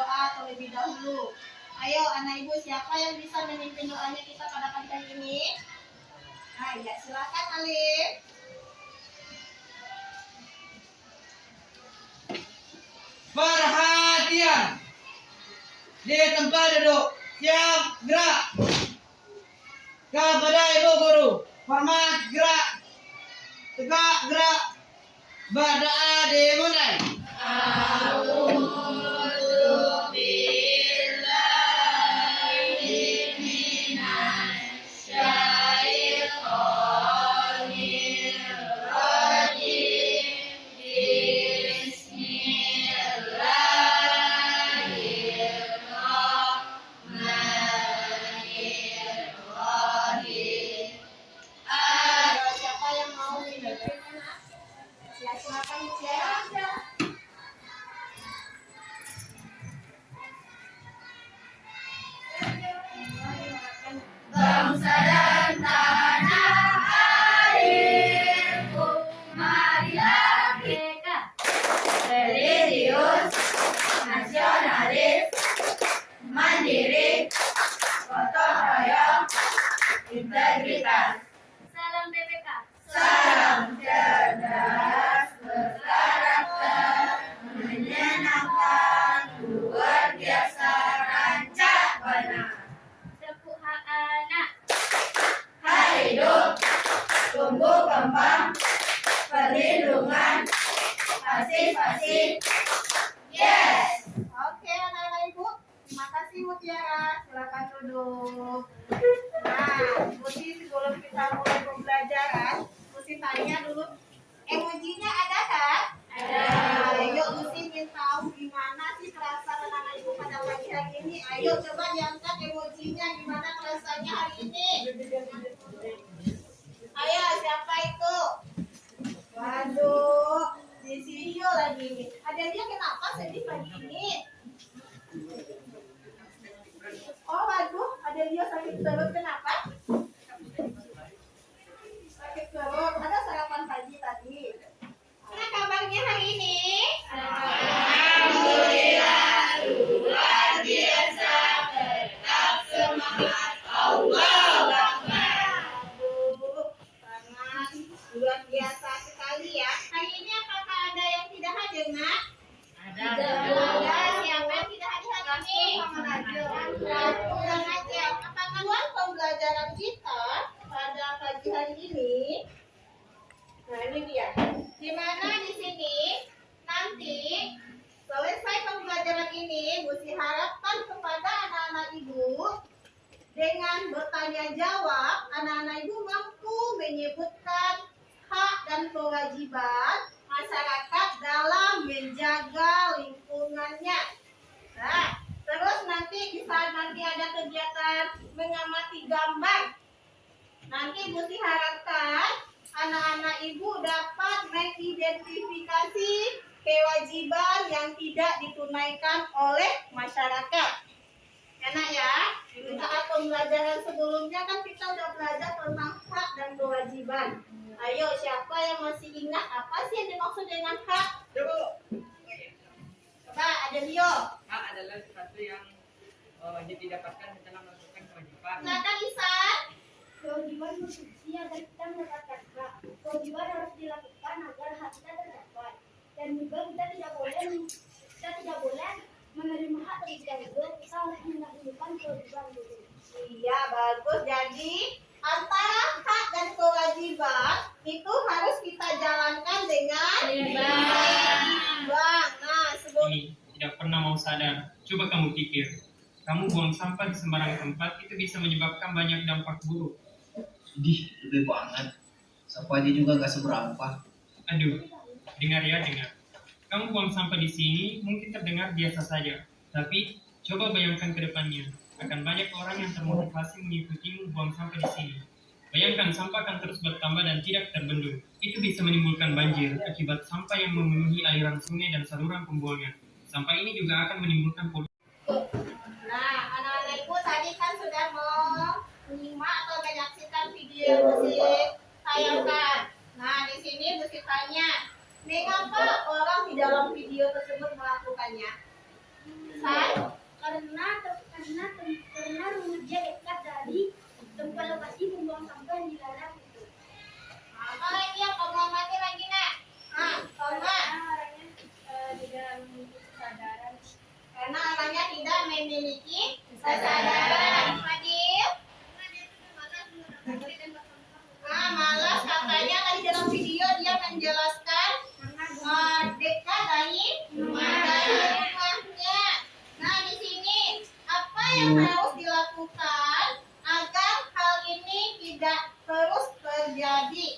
berdoa terlebih dahulu. Ayo anak ibu, siapa yang bisa memimpin doanya kita pada pagi hari ini? Nah ya, silakan Alif. Perhatian, di tempat duduk, siap gerak. Kepada ibu guru, hormat gerak, tegak gerak, berdoa dimulai. Siapa yang mau memimpin anak? Silakan Mutiara. Bangsa dan tanah airku, marilah kita religius, nasionalis, mandiri, gotong royong, integritas. Salam BPK. Salam cerdas, berkarakter, menyenangkan, luar biasa, rancak benar. Tepuk hak anak. Hari hidup, tumbuh kembang, perlindungan, fasih-fasih. Yes. Oke anak-anak ibu, terima kasih Mutiara. Silakan duduk. Nah, Muti sebelum kita mulai pembelajaran, Muti tanya dulu, emojinya ada kan? Ada. Ayo Muti ingin tahu gimana sih perasaan anak-anak ibu pada pagi hari ini. Ayo coba diangkat emojinya, gimana perasaannya hari ini. Ayo, siapa itu? Waduh, di video lagi. Ada dia kenapa sedih pagi ini? Oh waduh, ada dia sakit perut, kenapa? Sakit perut, ada sarapan pagi tadi. Mana kabarnya hari ini? Alhamdulillah, luar biasa, tetap semangat, Allahu Akbar. Aduh, sangat luar biasa sekali ya. Hari ini apakah ada yang tidak hadir, Nak? Ada. Ada. Siapa yang tidak hadir hari ini? Ratu dan Aceh. Apakah tujuan pembelajaran kita pada pagi hari ini? Nah ini dia. Di mana di sini nanti selesai pembelajaran ini, Musi harapkan kepada anak-anak ibu dengan bertanya jawab, anak-anak ibu mampu menyebutkan hak dan kewajiban masyarakat dalam menjaga lingkungannya. Nah, terus nanti di saat nanti ada kegiatan mengamati gambar, nanti Musi harapkan anak-anak ibu dapat mengidentifikasi kewajiban yang tidak ditunaikan oleh masyarakat. Enak ya? Di saat pembelajaran sebelumnya kan kita udah belajar tentang hak dan kewajiban. Ayo, siapa yang masih ingat apa sih yang dimaksud dengan hak? Coba, ada Dio. Hak adalah sesuatu yang wajib didapatkan setelah melakukan kewajiban. Silakan Isan. Kewajiban manusia agar kita mendapatkan hak. Kewajiban harus dilakukan agar hak kita terdapat. Dan juga kita tidak boleh menerima hak terlebih dahulu. Kita harus mendahulukan kewajiban dulu. Iya, bagus. Jadi antara hak dan kewajiban itu harus kita jalankan dengan seimbang. Nah, sebelum Ini tidak pernah mau sadar. Coba kamu pikir, kamu buang sampah di sembarang tempat itu bisa menyebabkan banyak dampak buruk. Dih, lebih banget. Sampah aja juga gak seberapa. Aduh, dengar ya, dengar. Kamu buang sampah di sini mungkin terdengar biasa saja, tapi coba bayangkan ke depannya. Akan banyak orang yang termotivasi mengikutimu buang sampah di sini. Bayangkan sampah akan terus bertambah dan tidak terbendung. Itu bisa menimbulkan banjir akibat sampah yang memenuhi aliran sungai dan saluran pembuangan. Sampah ini juga akan menimbulkan polusi. Nah, anak-anak ibu tadi kan sudah menyimak atau menyaksikan video yang musik tayangkan. Nah, di sini musik tanya, mengapa orang di dalam video tersebut melakukannya? Alasan? Karena rumah dia dekat dari tempat lokasi pembuangan sampah yang dilarang itu. Apa lagi yang kamu amati lagi nak? Karena Orangnya tidak memiliki kesadaran. karena orangnya tidak memiliki kesadaran. Fadil? Malas katanya tadi dalam video dia menjelaskan dekat dari rumahnya. Nah di sini apa yang harus dilakukan agar hal ini tidak terus terjadi?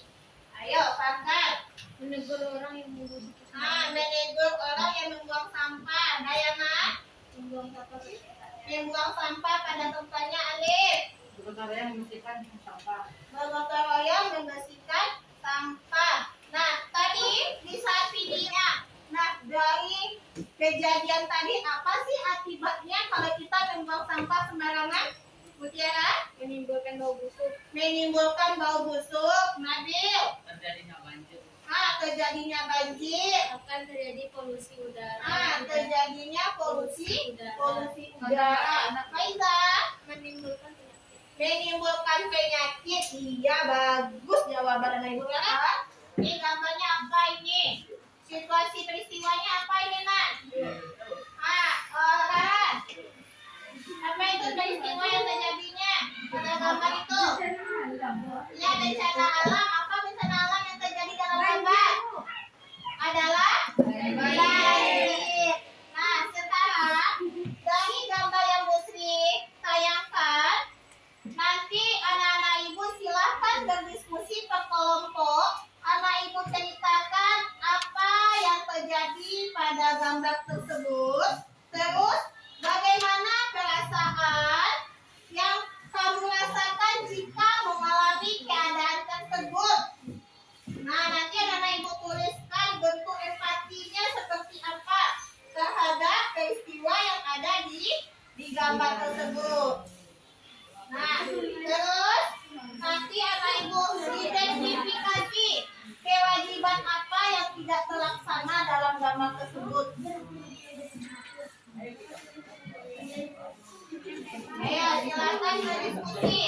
Ayo Fakar. Menegur orang yang membuang Menegur orang yang membuang sampah. Dayana sampah. membuang sampah pada tempatnya. Alif Gotong royong membersihkan sampah. bergotong royong membersihkan sampah. Nah tadi di saat videonya, nah dari kejadian tadi apa sih akibatnya kalau kita membuang sampah sembarangan? Mutiara? Menimbulkan bau busuk. Menimbulkan bau busuk. Nabil? Terjadinya banjir. Terjadinya banjir. Akan terjadi polusi udara. Terjadinya polusi udara. Faiza? Menimbulkan penyakit. Menimbulkan penyakit. Iya, bagus jawaban anak ibu. Ini gambarnya apa ini? Situasi peristiwanya apa ini, Nak? Orang. Apa itu peristiwa yang terjadinya? Pada gambar itu. Ya, bencana alam. Apa bencana alam yang terjadi dalam gambar? Adalah banjir. Nah, sekarang dari gambar yang Bu Sri tayangkan, nanti anak-anak ibu silahkan berdiskusi per kelompok. Anak ibu ceritakan apa yang terjadi pada gambar tersebut. Terus bagaimana perasaan yang kamu rasakan jika mengalami keadaan tersebut. Nah, nanti anak-anak ibu tuliskan bentuk empatinya seperti apa terhadap peristiwa yang ada di gambar tersebut. Nah, terus nanti anak ibu identifikasi kewajiban apa yang tidak terlaksana dalam gambar tersebut. Ayo, silakan berdiskusi.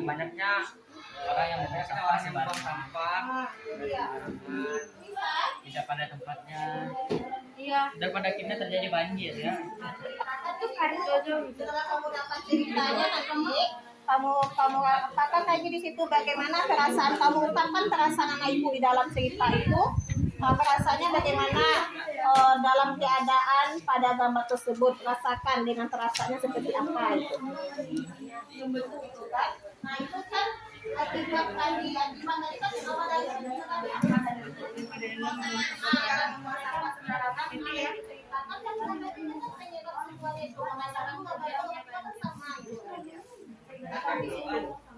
Banyaknya orang yang membuang sampah membuang sampah tidak pada tempatnya. Daripada akhirnya terjadi banjir ya. Setelah kamu dapat ceritanya nanti kamu katakan lagi di situ bagaimana perasaan kamu ungkapkan perasaan anak ibu di dalam cerita itu. Perasaannya bagaimana dalam keadaan pada gambar tersebut, rasakan dengan perasaannya seperti apa itu. Nah itu kan akibat tadi akibat dari kan awal dari apa tadi? Ini ya diceritakan dan penyebab semuanya itu masalah sama itu.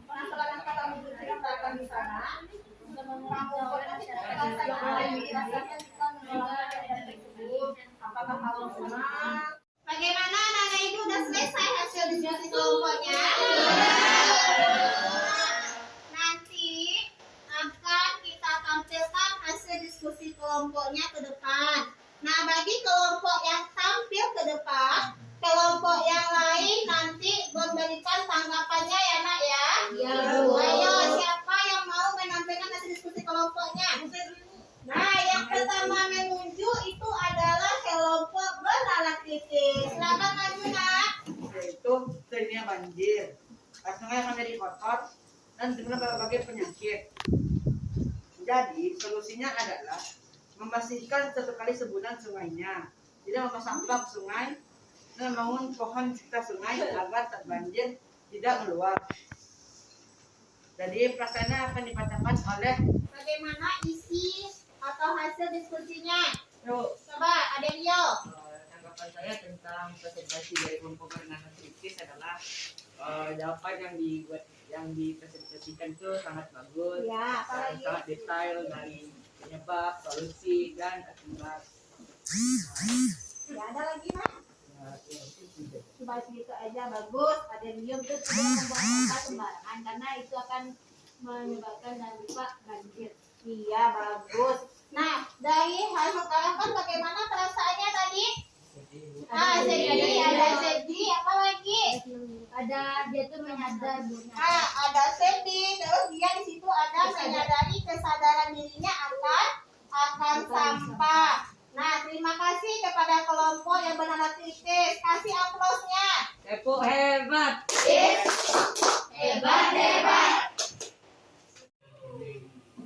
Nah sekarang kamu berceritakan di sana. Bagaimana anak-anak ibu udah selesai hasil diskusi kelompoknya? Nanti akan kita tampilkan hasil diskusi kelompoknya ke depan. Nah bagi kelompok yang tampil ke depan, kelompok yang lain nanti memberikan tanggapannya ya nak ya. Ayo siapa yang mau menampilkan hasil diskusi kelompoknya? Nah yang pertama menuju itu adalah kelompok beranak titik. Silakan maju nak. Yaitu terjadinya banjir, sungai akan jadi kotor dan dengan berbagai penyakit. Jadi solusinya adalah membersihkan satu kali sebulan sungainya, tidak membuang sampah ke sungai dan membangun pohon di sekitar sungai agar tak banjir tidak meluap. Jadi perasaannya akan dibacakan oleh Bagaimana isi atau hasil diskusinya? Yuk. Coba Adelio. Tanggapan saya tentang presentasi dari kelompok beranak kritis adalah jawaban yang dipresentasikan itu sangat bagus, Ya, apalagi? sangat detail dari penyebab, solusi dan akibat. Ya ada lagi nak? Coba segitu aja bagus. Adelio itu tidak membuang sampah sembarangan karena itu akan menyebabkan dan lupa banjir. Iya bagus. Nah, dari hal mengkalahkan bagaimana perasaannya tadi? Sedih, ada sedih, apa lagi? Ada dia tuh menyadar Bu. Ada sedih, terus dia di situ ada menyadari kesadaran dirinya akan sampah. Nah, terima kasih kepada kelompok yang bernama kritis. Kasih aplausnya. Tepuk hebat. Hebat.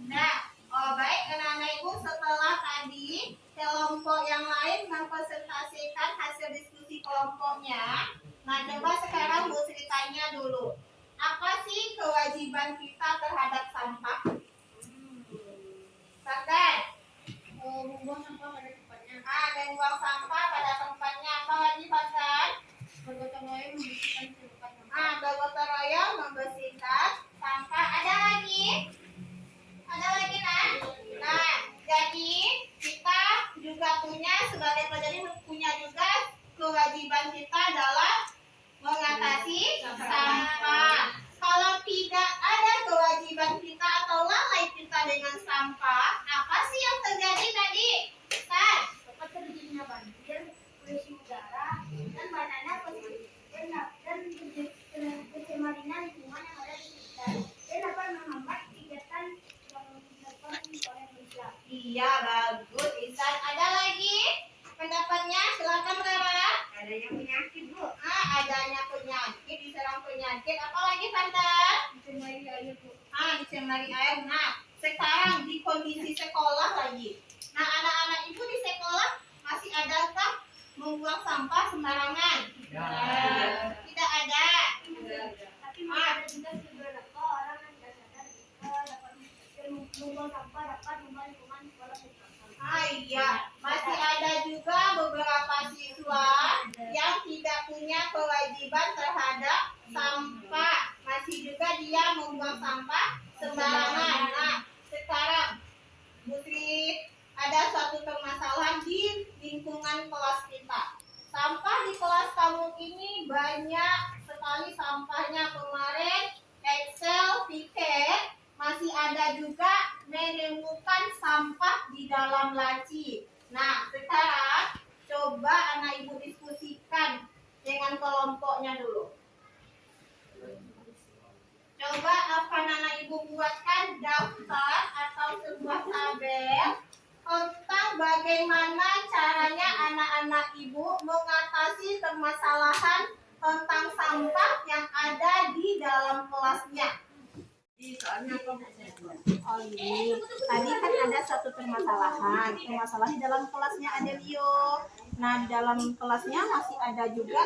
Nah, baik anak-anak ibu, setelah tadi kelompok yang lain mempresentasikan hasil diskusi kelompoknya. Nah, coba sekarang Bu Sri tanya dulu. Apa sih kewajiban kita terhadap sampah? Bahkan Membuang sampah pada tempatnya. membuang sampah pada tempatnya. Apa lagi bahkan? Bergotong royong membersihkan tempat sampah. Bergotong royong membersihkan sampah. Ada lagi? Nah, jadi kita juga punya sebagai pelajar punya juga kewajiban kita dalam mengatasi sampah. Kalau tidak ada kewajiban kita atau lalai kita dengan sampah, apa sih yang terjadi tadi? Dapat terjadinya banjir, polusi udara, dan banyaknya dan pencemaran lingkungan yang ada di sekitar. Dan dapat menghambat kegiatan yang dilakukan oleh manusia. Iya, bagus Isan. Ada lagi pendapatnya? Silakan Rara. Adanya penyakit Bu. Adanya penyakit, diserang penyakit. Apalagi Tante? Dicemari air Bu. Dicemari air. Nah, sekarang di kondisi sekolah lagi. Nah, anak-anak ibu di sekolah masih adakah membuang sampah sembarangan? Tidak ada. Tapi ada juga beberapa orang yang tidak sadar dapat membuang sampah dapat membuang lingkungan sekolah bersama. Iya, masih ada juga beberapa siswa yang tidak punya kewajiban terhadap sampah. Masih juga dia membuang sampah sembarangan. Nah, sekarang Bu Sri, ada suatu permasalahan di lingkungan kelas kita. Sampah di kelas kamu ini banyak sekali sampahnya. Kemarin Excel, piket, masih ada juga menemukan sampah di dalam laci. Nah, sekarang coba anak ibu diskusikan dengan kelompoknya dulu. Coba anak ibu buatkan daftar atau sebuah tabel tentang bagaimana caranya anak-anak ibu mengatasi permasalahan tentang sampah yang ada di dalam kelasnya. Tadi kan ada satu permasalahan di dalam kelasnya ada Rio. Nah, di dalam kelasnya masih ada juga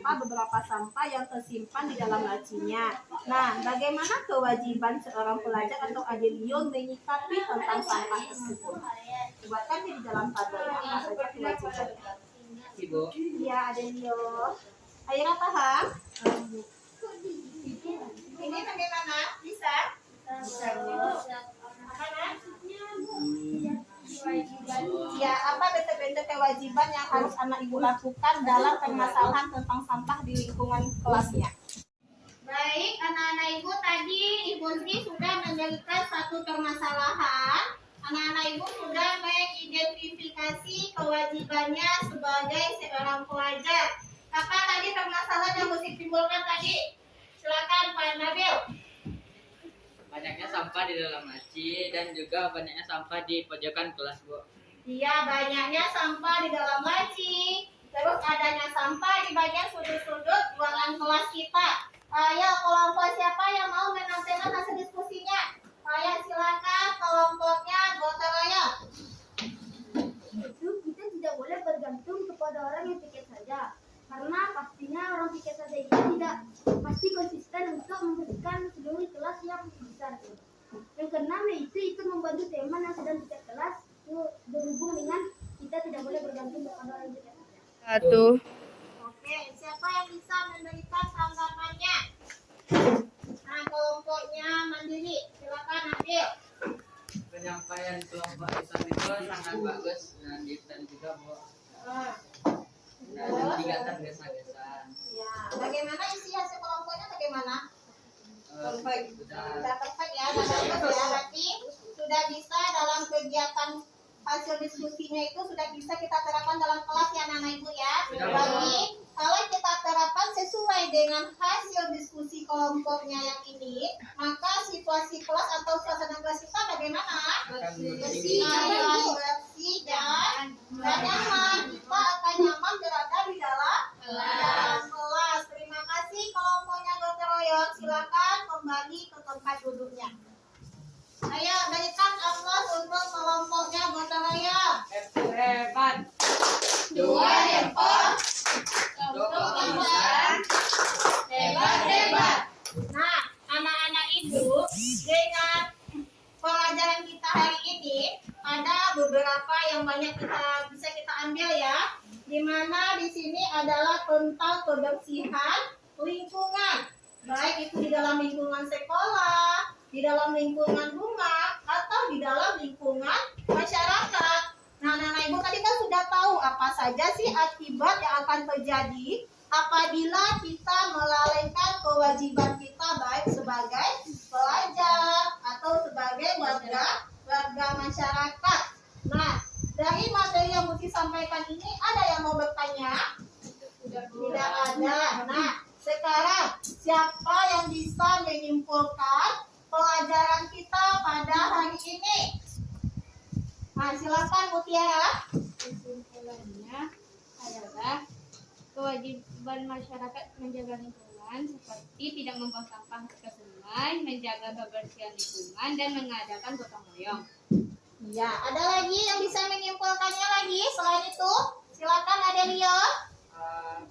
beberapa sampah yang tersimpan di dalam lacinya. Nah, bagaimana kewajiban seorang pelajar atau Adelio menyikapi tentang sampah tersebut? Buatkan di dalam tabelnya apa saja kewajibannya. Ibu. Iya, Adelio. Aira paham? Ini bagaimana? Bisa? Ya, apa bentuk-bentuk kewajiban yang harus anak ibu lakukan dalam permasalahan tentang sampah di lingkungan kelasnya? Baik, anak-anak ibu tadi Ibu Sri sudah memberikan satu permasalahan. Anak-anak ibu sudah mengidentifikasi kewajibannya sebagai seorang pelajar. Apa tadi permasalahan yang mesti timbulkan tadi? Silakan Pak Nabil. Banyaknya sampah di dalam laci dan juga banyaknya sampah di pojokan kelas, Bu. Iya, banyaknya sampah di dalam laci. Terus adanya sampah di bagian sudut-sudut ruangan kelas kita. Ayo, kelompok siapa yang mau menampilkan hasil diskusinya? Ayo, silakan kelompoknya gotong royong. Itu kita tidak boleh bergantung kepada orang yang piket saja. Karena pastinya orang piket saja itu tidak pasti konsisten untuk membersihkan seluruh kelas yang besar. Yang keenam itu membantu teman yang sedang piket kelas itu berhubung dengan kita tidak boleh bergantung kepada orang piket saja. Oke, siapa yang bisa memberikan tanggapannya? Nah, kelompoknya mandiri. Silakan ambil. Penyampaian kelompok Islam itu sangat bagus dan juga, Bu. Dan juga tergesa-gesa. Ya, bagaimana isi hasil kelompoknya bagaimana? Sudah Sudah perfect ya, sudah bagus ya. Berarti sudah bisa dalam kegiatan hasil diskusinya itu sudah bisa kita terapkan dalam kelas ya anak-anak ibu ya. Sudah. Jadi kalau kita terapkan sesuai dengan hasil diskusi kelompoknya yang ini, maka situasi kelas atau suasana kelas kita bagaimana? Bersih dan nyaman. Kita akan nyaman berada di dalam kelas. Terima kasih kelompoknya gotong royong. Silakan kembali ke tempat duduknya. Ayo berikan aplaus untuk kelompoknya gotong royong. Hebat. Dua jempol. Hebat. Nah, anak-anak ibu, dengan pelajaran kita hari ini ada beberapa yang banyak bisa kita ambil ya. Di mana di sini adalah tentang kebersihan lingkungan, baik itu di dalam lingkungan sekolah, di dalam lingkungan rumah, atau di dalam lingkungan masyarakat. Nah, anak-anak ibu tadi kan sudah tahu apa saja sih akibat yang akan terjadi apabila kita melalaikan kewajiban kita baik sebagai pelajar atau sebagai warga masyarakat. Nah, dari materi yang Muti sampaikan ini ada yang mau bertanya? Tidak ada. Nah, sekarang siapa yang bisa menyimpulkan pelajaran kita pada hari ini? Nah, silakan Mutiara. Kesimpulannya adalah kewajiban masyarakat menjaga lingkungan seperti tidak membuang sampah ke sungai, menjaga kebersihan lingkungan, dan mengadakan gotong royong. Ya, ada lagi yang bisa menyimpulkannya lagi selain itu? Silakan Adelio.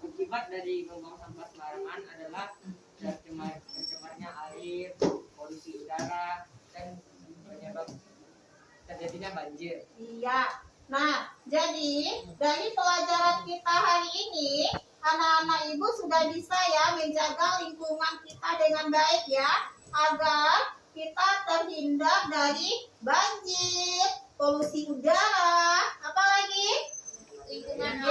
Akibat dari membuang sampah sembarangan adalah tercemarnya air, polusi udara, dan penyebab terjadinya banjir. Iya. Nah, jadi dari pelajaran kita hari ini, anak-anak ibu sudah bisa ya menjaga lingkungan kita dengan baik ya, agar kita terhindar dari banjir, polusi udara, apa lagi? Lingkungan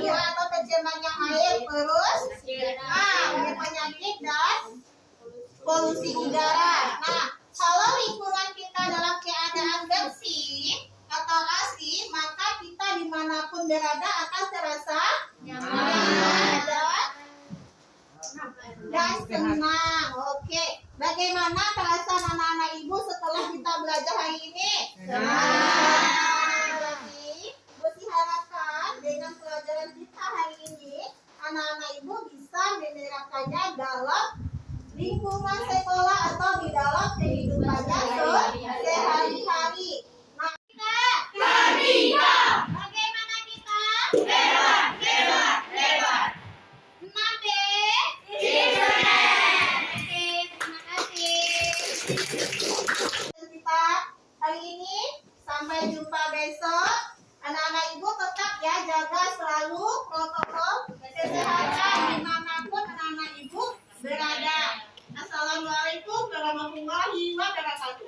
atau tercemarnya air, terus penyakit dan polusi udara. Nah, kalau lingkungan kita dalam keadaan bersih atau asri, maka kita dimanapun berada akan terasa nyaman dan senang. Oke, bagaimana perasaan anak-anak ibu setelah kita belajar hari ini? Jadi, Muti harapkan dengan pelajaran kita hari ini, anak-anak ibu bisa menerapkannya dalam lingkungan sekolah atau di dalam kehidupannya sehari-hari. Nah, kita bagaimana kita? Hebat. 6B. Oke, terima kasih. Kita hari ini sampai jumpa besok. Anak-anak ibu tetap ya jaga selalu protokol kesehatan dimanapun anak-anak ibu berada. Assalamualaikum warahmatullahi wabarakatuh.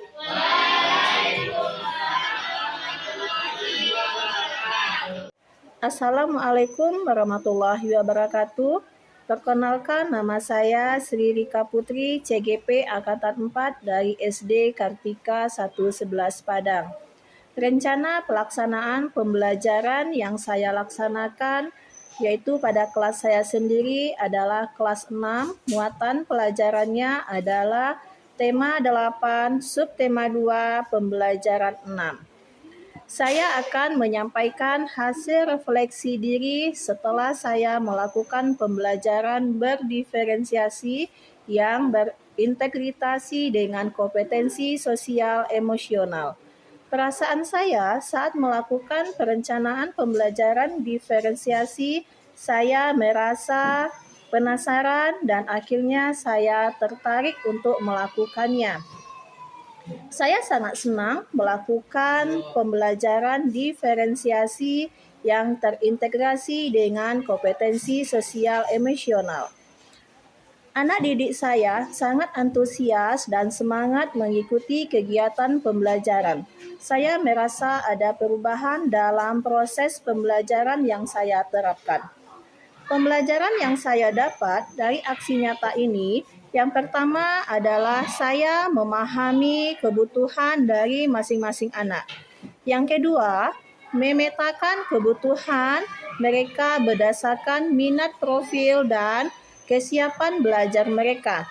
Assalamualaikum warahmatullahi wabarakatuh. Perkenalkan, nama saya Sri Rika Putri, CGP Angkatan 4 dari SD Kartika 111 Padang. Rencana pelaksanaan pembelajaran yang saya laksanakan yaitu pada kelas saya sendiri adalah kelas 6, muatan pelajarannya adalah tema 8, subtema 2, pembelajaran 6. Saya akan menyampaikan hasil refleksi diri setelah saya melakukan pembelajaran berdiferensiasi yang berintegrasi dengan kompetensi sosial emosional. Perasaan saya saat melakukan perencanaan pembelajaran diferensiasi, saya merasa penasaran dan akhirnya saya tertarik untuk melakukannya. Saya sangat senang melakukan pembelajaran diferensiasi yang terintegrasi dengan kompetensi sosial emosional. Anak didik saya sangat antusias dan semangat mengikuti kegiatan pembelajaran. Saya merasa ada perubahan dalam proses pembelajaran yang saya terapkan. Pembelajaran yang saya dapat dari aksi nyata ini, yang pertama adalah saya memahami kebutuhan dari masing-masing anak. Yang kedua, memetakan kebutuhan mereka berdasarkan minat profil dan kesiapan belajar mereka.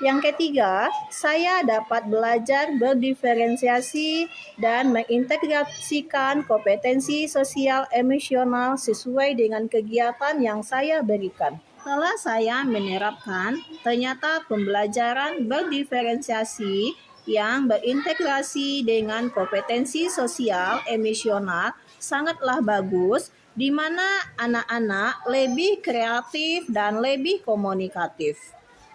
Yang ketiga, saya dapat belajar berdiferensiasi dan mengintegrasikan kompetensi sosial emosional sesuai dengan kegiatan yang saya berikan. Setelah saya menerapkan, ternyata pembelajaran berdiferensiasi yang berintegrasi dengan kompetensi sosial emosional sangatlah bagus, di mana anak-anak lebih kreatif dan lebih komunikatif.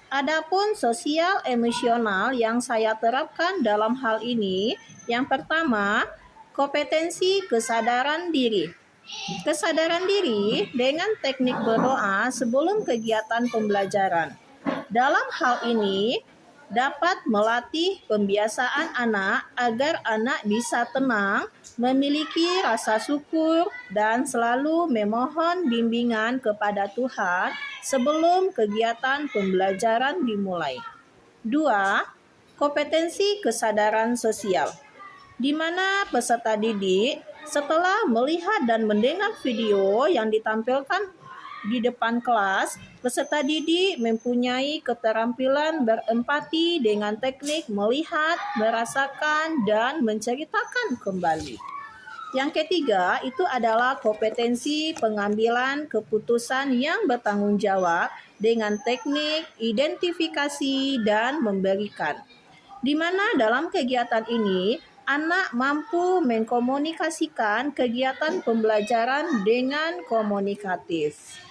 Adapun sosial emosional yang saya terapkan dalam hal ini, yang pertama, kompetensi kesadaran diri. Kesadaran diri dengan teknik berdoa sebelum kegiatan pembelajaran. Dalam hal ini, dapat melatih pembiasaan anak agar anak bisa tenang, memiliki rasa syukur, dan selalu memohon bimbingan kepada Tuhan sebelum kegiatan pembelajaran dimulai. 2. Kompetensi kesadaran sosial, di mana peserta didik setelah melihat dan mendengar video yang ditampilkan di depan kelas, peserta didik mempunyai keterampilan berempati dengan teknik melihat, merasakan, dan menceritakan kembali. Yang ketiga, itu adalah kompetensi pengambilan keputusan yang bertanggung jawab dengan teknik identifikasi dan memberikan. Di mana dalam kegiatan ini, anak mampu mengkomunikasikan kegiatan pembelajaran dengan komunikatif.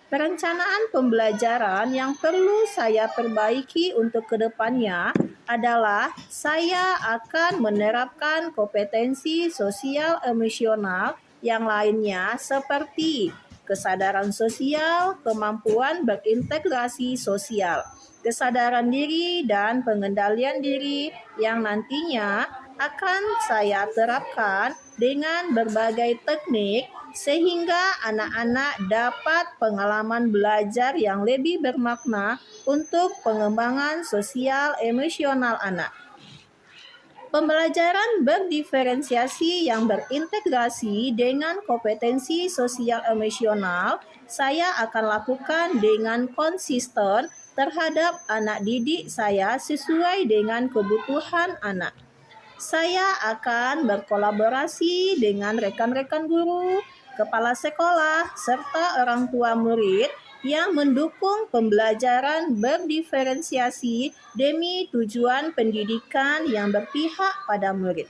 Perencanaan pembelajaran yang perlu saya perbaiki untuk kedepannya adalah saya akan menerapkan kompetensi sosial emosional yang lainnya seperti kesadaran sosial, kemampuan berintegrasi sosial, kesadaran diri, dan pengendalian diri yang nantinya akan saya terapkan dengan berbagai teknik sehingga anak-anak dapat pengalaman belajar yang lebih bermakna untuk pengembangan sosial emosional anak. Pembelajaran berdiferensiasi yang berintegrasi dengan kompetensi sosial emosional saya akan lakukan dengan konsisten terhadap anak didik saya sesuai dengan kebutuhan anak. Saya akan berkolaborasi dengan rekan-rekan guru, kepala sekolah, serta orang tua murid yang mendukung pembelajaran berdiferensiasi demi tujuan pendidikan yang berpihak pada murid.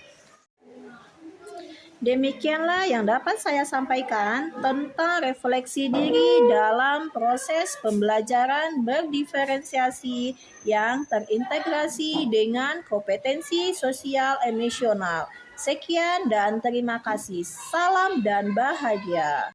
Demikianlah yang dapat saya sampaikan tentang refleksi diri dalam proses pembelajaran berdiferensiasi yang terintegrasi dengan kompetensi sosial emosional. Sekian dan terima kasih. Salam dan bahagia.